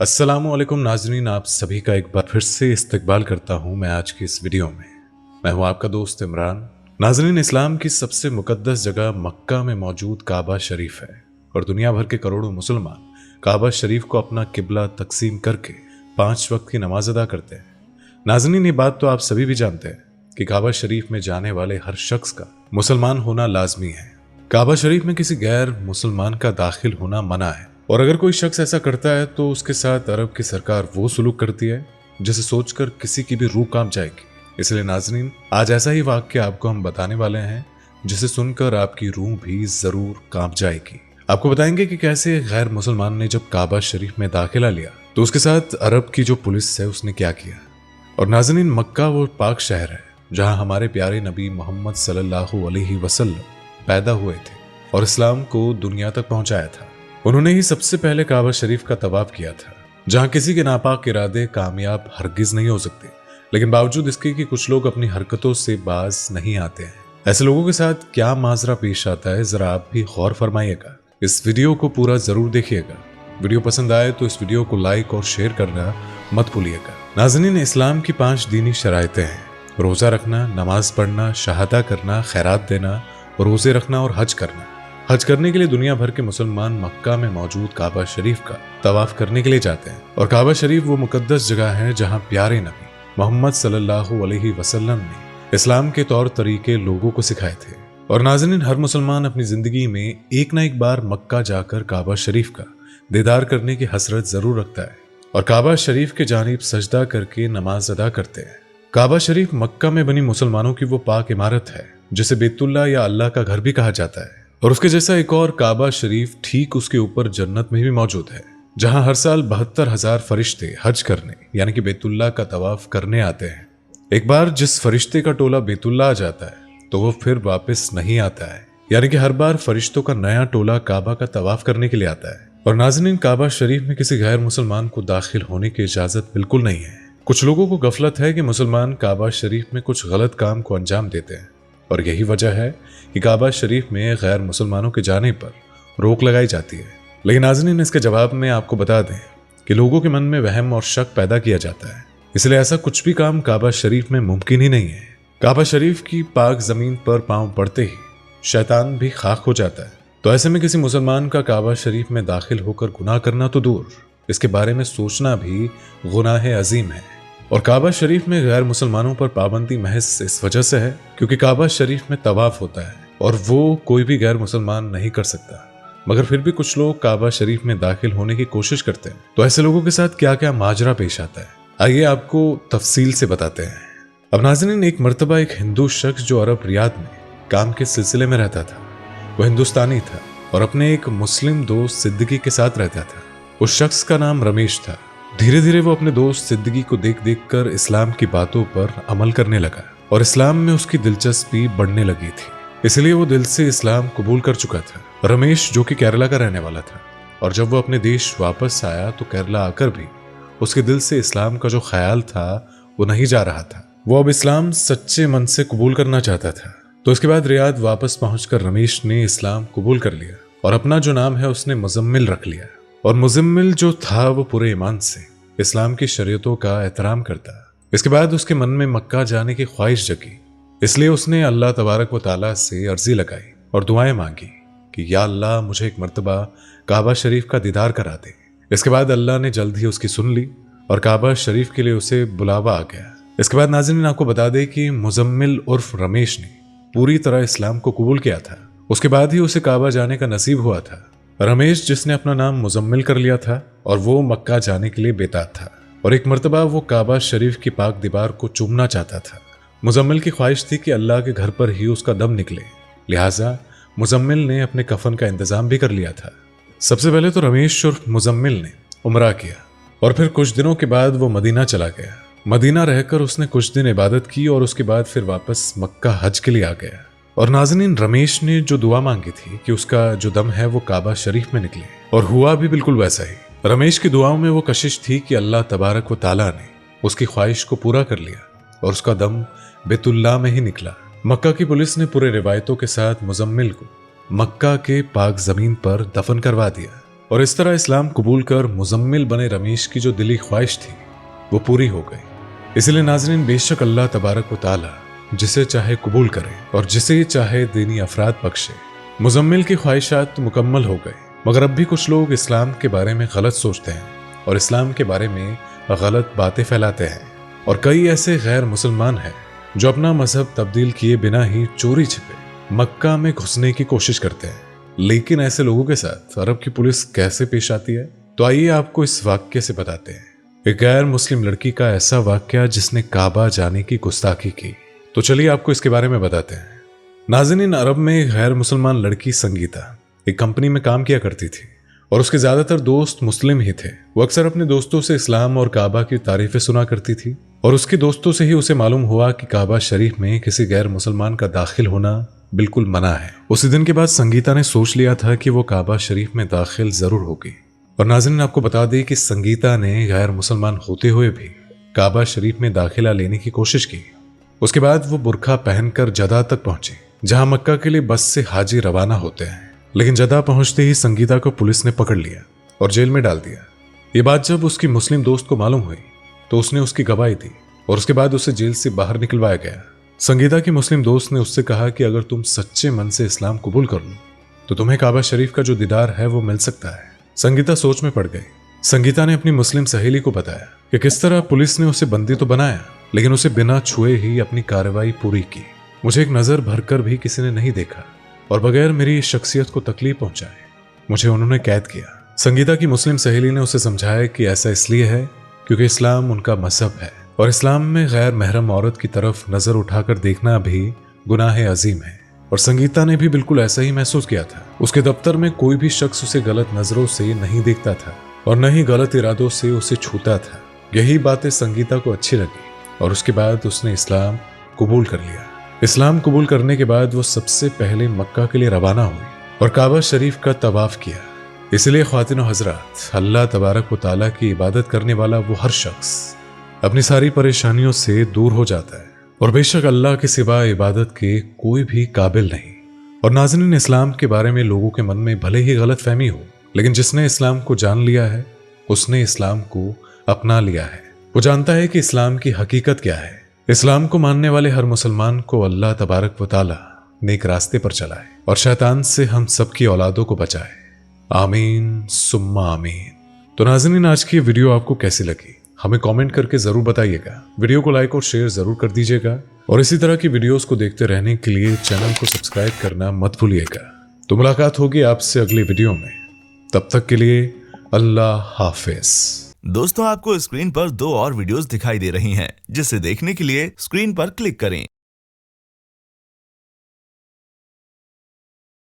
अस्सलामुअलैकुम नाज़रीन, आप सभी का एक बार फिर से इस्तकबाल करता हूँ मैं आज की इस वीडियो में। मैं हूँ आपका दोस्त इमरान। नाज़रीन, इस्लाम की सबसे मुकद्दस जगह मक्का में मौजूद काबा शरीफ है और दुनिया भर के करोड़ों मुसलमान काबा शरीफ को अपना किबला तकसीम करके 5 वक्त की नमाज अदा करते हैं। नाज़रीन, ये बात तो आप सभी भी जानते हैं कि काबा शरीफ में जाने वाले हर शख्स का मुसलमान होना लाजमी है। काबा शरीफ में किसी गैर मुसलमान का दाखिल होना मना है और अगर कोई शख्स ऐसा करता है तो उसके साथ अरब की सरकार वो सुलूक करती है जिसे सोचकर किसी की भी रूह कांप जाएगी। इसलिए नाज़रीन, आज ऐसा ही वाक़या आपको हम बताने वाले हैं जिसे सुनकर आपकी रूह भी जरूर कांप जाएगी। आपको बताएंगे कि कैसे गैर मुसलमान ने जब काबा शरीफ में दाखिला लिया तो उसके साथ अरब की जो पुलिस है उसने क्या किया। और नाज़रीन, मक्का वो पाक शहर है जहां हमारे प्यारे नबी मोहम्मद सल्लल्लाहु अलैहि वसल्लम पैदा हुए थे और इस्लाम को दुनिया तक पहुंचाया था। उन्होंने ही सबसे पहले काबा शरीफ का तवाफ किया था, जहां किसी के नापाक इरादे कामयाब हरगिज नहीं हो सकते, लेकिन बावजूद इसके कि कुछ लोग अपनी हरकतों से बाज नहीं आते हैं। ऐसे लोगों के साथ क्या माजरा पेश आता है, जरा आप भी गौर फरमाइएगा। इस वीडियो को पूरा जरूर देखिएगा। वीडियो पसंद आए तो इस वीडियो को लाइक और शेयर करना मत भूलिएगा। नाज़रीन, इस्लाम की 5 दीनी शराइतें हैं: रोजा रखना, नमाज पढ़ना, शहादा करना, खैरात देना, रोजे रखना और हज करना। हज करने के लिए दुनिया भर के मुसलमान मक्का में मौजूद काबा शरीफ का तवाफ करने के लिए जाते हैं और काबा शरीफ वो मुकद्दस जगह है जहां प्यारे नबी मोहम्मद सल्लल्लाहु अलैहि वसल्लम ने इस्लाम के तौर तरीके लोगों को सिखाए थे। और नाज़रीन, हर मुसलमान अपनी जिंदगी में एक ना एक बार मक्का जाकर काबा शरीफ का दीदार करने की हसरत जरूर रखता है और काबा शरीफ के जानिब सजदा करके नमाज अदा करते हैं। काबा शरीफ मक्का में बनी मुसलमानों की वो पाक इमारत है जिसे बैतुल्लाह या अल्लाह का घर भी कहा जाता है। और उसके जैसा एक और काबा शरीफ ठीक उसके ऊपर जन्नत में भी मौजूद है, जहां हर साल 72,000 फरिश्ते हज करने यानी कि बैतुल्लाह का तवाफ करने आते हैं। एक बार जिस फरिश्ते का टोला बैतुल्लाह आ जाता है तो वो फिर वापस नहीं आता है, यानी कि हर बार फरिश्तों का नया टोला काबा का तवाफ करने के लिए आता है। और नाज़रीन, काबा शरीफ में किसी गैर मुसलमान को दाखिल होने की इजाजत बिल्कुल नहीं है। कुछ लोगों को गफलत है कि मुसलमान काबा शरीफ में कुछ गलत काम को अंजाम देते हैं और यही वजह है कि काबा शरीफ में गैर मुसलमानों के जाने पर रोक लगाई जाती है। लेकिन नाज़रीन, इसके जवाब में आपको बता दें कि लोगों के मन में वहम और शक पैदा किया जाता है, इसलिए ऐसा कुछ भी काम काबा शरीफ में मुमकिन ही नहीं है। काबा शरीफ की पाक जमीन पर पांव पड़ते ही शैतान भी खाक हो जाता है। तो ऐसे में किसी मुसलमान का काबा शरीफ में दाखिल होकर गुनाह करना तो दूर, इसके बारे में सोचना भी गुनाह अजीम है। और काबा शरीफ में गैर मुसलमानों पर पाबंदी महज इस वजह से है क्योंकि काबा शरीफ में तवाफ होता है और वो कोई भी गैर मुसलमान नहीं कर सकता, मगर फिर भी कुछ लोग काबा शरीफ में दाखिल होने की कोशिश करते हैं। तो ऐसे लोगों के साथ क्या क्या माजरा पेश आता है, आइए आपको तफसील से बताते हैं। अब नाज़रीन, एक मर्तबा एक हिंदू शख्स जो अरब रियाद में काम के सिलसिले में रहता था, वो हिंदुस्तानी था और अपने एक मुस्लिम दोस्त सिद्दीकी के साथ रहता था। उस शख्स का नाम रमेश था। धीरे धीरे वो अपने दोस्त सिद्दीकी को देख देख कर इस्लाम की बातों पर अमल करने लगा और इस्लाम में उसकी दिलचस्पी बढ़ने लगी थी, इसलिए वो दिल से इस्लाम कबूल कर चुका था। रमेश, जो कि केरला का रहने वाला था, और जब वो अपने देश वापस आया तो केरला आकर भी उसके दिल से इस्लाम का जो ख्याल था वो नहीं जा रहा था। वो अब इस्लाम सच्चे मन से कबूल करना चाहता था। तो इसके बाद रियाद वापस पहुंचकर रमेश ने इस्लाम कबूल कर लिया और अपना जो नाम है उसने मुजम्मिल रख लिया। और मुजम्मिल जो था वो पूरे ईमान से इस्लाम की शरीयतों का एहतराम करता। इसके बाद उसके मन में मक्का जाने की ख्वाहिश जगी, इसलिए उसने अल्लाह तबारक व ताला से अर्जी लगाई और दुआएं मांगी कि या अल्लाह, मुझे एक मर्तबा काबा शरीफ का दीदार करा दे। इसके बाद अल्लाह ने जल्द ही उसकी सुन ली और काबा शरीफ के लिए उसे बुलावा आ गया। इसके बाद नाज़रीन, आपको बता दें कि मुजम्मिल उर्फ रमेश ने पूरी तरह इस्लाम को कबूल किया था। उसके बाद ही उसे काबा जाने का नसीब हुआ था। रमेश, जिसने अपना नाम मुजम्मिल कर लिया था, और वो मक्का जाने के लिए बेताब था और एक मर्तबा वो काबा शरीफ की पाक दीवार को चूमना चाहता था। मुजम्मिल की ख्वाहिश थी कि अल्लाह के घर पर ही उसका दम निकले, लिहाजा मुजम्मिल ने अपने कफन का इंतजाम भी कर लिया था। सबसे पहले तो रमेश और मुजम्मिल ने उम्रा किया और फिर कुछ दिनों के बाद वो मदीना चला गया। मदीना रहकर उसने कुछ दिन इबादत की और उसके बाद फिर वापस मक्का हज के लिए आ गया। और नाज़रीन, रमेश ने जो दुआ मांगी थी कि उसका जो दम है वो काबा शरीफ में निकले, और हुआ भी बिल्कुल वैसा ही। रमेश की दुआओं में वो कशिश थी कि अल्लाह तबारक व ताला ने उसकी ख्वाहिश को पूरा कर लिया और उसका दम बैतुल्लाह में ही निकला। मक्का की पुलिस ने पूरे रिवायतों के साथ मुजम्मिल को मक्का के पाक जमीन पर दफन करवा दिया और इस तरह इस्लाम कबूल कर मुजम्मिल बने रमेश की जो दिली ख्वाहिश थी वो पूरी हो गई। इसलिए नाज़रीन, बेशक अल्लाह तबारक व तआला जिसे चाहे कबूल करे और जिसे चाहे दीनी अफराद बख्शे। मुजम्मिल की ख्वाहिशात तो मुकम्मल हो गई, मगर अब भी कुछ लोग इस्लाम के बारे में गलत सोचते हैं और इस्लाम के बारे में गलत बातें फैलाते हैं। और कई ऐसे गैर मुसलमान हैं जो अपना मजहब तब्दील किए बिना ही चोरी छिपे मक्का में घुसने की कोशिश करते हैं। लेकिन ऐसे लोगों के साथ अरब की पुलिस कैसे पेश आती है, तो आइए आपको इस वाक्य से बताते हैं। एक गैर मुस्लिम लड़की का ऐसा वाक्य जिसने काबा जाने की गुस्ताखी की। तो चलिए आपको इसके बारे में बताते हैं। नाज़रीन, अरब में एक गैर मुसलमान लड़की संगीता एक कंपनी में काम किया करती थी और उसके ज्यादातर दोस्त मुस्लिम ही थे। वो अक्सर अपने दोस्तों से इस्लाम और काबा की तारीफें सुना करती थी और उसके दोस्तों से ही उसे मालूम हुआ कि काबा शरीफ में किसी गैर मुसलमान का दाखिल होना बिल्कुल मना है। उसी दिन के बाद संगीता ने सोच लिया था कि वो काबा शरीफ में दाखिल जरूर होगी। और नाज़रीन, आपको बता दें कि संगीता ने गैर मुसलमान होते हुए भी काबा शरीफ में दाखिला लेने की कोशिश की। उसके बाद वो बुरखा पहनकर जदा तक पहुंची, जहां मक्का के लिए बस से हाजी रवाना होते हैं। लेकिन जदा पहुंचते ही संगीता को पुलिस ने पकड़ लिया और जेल में डाल दिया। ये बात जब उसकी मुस्लिम दोस्त को मालूम हुई तो उसने उसकी गवाही दी और उसके बाद उसे जेल से बाहर निकलवाया गया। संगीता की मुस्लिम दोस्त ने उससे कहा कि अगर तुम सच्चे मन से इस्लाम कबूल कर लो तो तुम्हें काबा शरीफ का जो दीदार है वो मिल सकता है। संगीता सोच में पड़ गई। संगीता ने अपनी मुस्लिम सहेली को बताया कि किस तरह पुलिस ने उसे बंदी तो बनाया, लेकिन उसे बिना छुए ही अपनी कार्रवाई पूरी की। मुझे एक नजर भरकर भी किसी ने नहीं देखा और बगैर मेरी शख्सियत को तकलीफ पहुंचाए मुझे उन्होंने कैद किया। संगीता की मुस्लिम सहेली ने उसे समझाया कि ऐसा इसलिए है क्योंकि इस्लाम उनका मजहब है और इस्लाम में गैर महरम औरत की तरफ नजर उठाकर देखना भी गुनाह अजीम है। और संगीता ने भी बिल्कुल ऐसा ही महसूस किया था। उसके दफ्तर में कोई भी शख्स उसे गलत नजरों से नहीं देखता था और न ही गलत इरादों से उसे छूता था। यही बातें संगीता को अच्छी लगी और उसके बाद उसने इस्लाम कबूल कर लिया। इस्लाम कबूल करने के बाद वो सबसे पहले मक्का के लिए रवाना हुई और काबा शरीफ का तवाफ किया। इसलिए ख्वातीन और हजरात, अल्लाह तबारक व तआला की इबादत करने वाला वो हर शख्स अपनी सारी परेशानियों से दूर हो जाता है और बेशक अल्लाह के सिवा इबादत के कोई भी काबिल नहीं। और नाज़रीन, इस्लाम के बारे में लोगों के मन में भले ही गलत फहमी हो, लेकिन जिसने इस्लाम को जान लिया है उसने इस्लाम को अपना लिया है। वो जानता है कि इस्लाम की हकीकत क्या है। इस्लाम को मानने वाले हर मुसलमान को अल्लाह तबारक व तआला नेक रास्ते पर चलाए और शैतान से हम सबकी औलादों को बचाए। आमीन सुम्मा आमीन। तो नाज़रीन, आज की वीडियो आपको कैसी लगी हमें कमेंट करके जरूर बताइएगा। वीडियो को लाइक और शेयर जरूर कर दीजिएगा और इसी तरह की वीडियोस को देखते रहने के लिए चैनल को सब्सक्राइब करना मत भूलिएगा। तो मुलाकात होगी आपसे अगले वीडियो में। तब तक के लिए अल्लाह हाफिज। दोस्तों, आपको स्क्रीन पर 2 और वीडियोस दिखाई दे रही हैं, जिसे देखने के लिए स्क्रीन पर क्लिक करें।